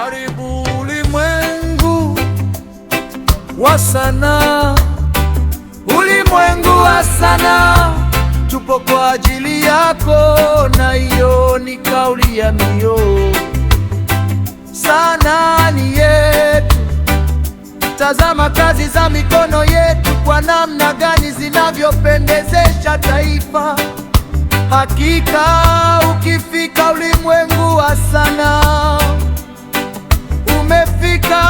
Karibu ulimwengu wa sanaa, ulimwengu wa sanaa, tupo kwa ajili yako, na hiyo ni kauli ya mbiu. Sanaa ni yetu, tazama kazi za mikono yetu, kwa namna gani zinavyopendezesha taifa. Hakika ukifika ulimwengu wa sanaa, umefika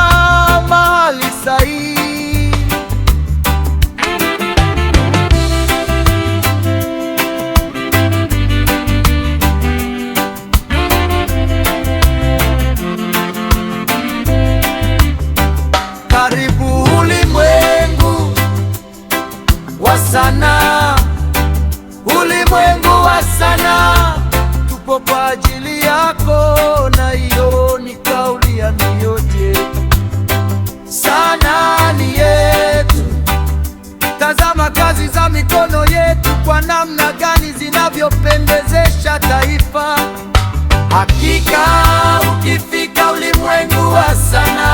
mahali sahihi. Karibu ulimwengu wa sanaa, ulimwengu wa sanaa, tupo kwa ajili yako, na hiyo ni kauli ya mbiu. Sanaa ni yetu, tazama kazi za mikono yetu, kwa namna gani zinavyopendezesha taifa. Hakika ukifika ulimwengu wa sanaa,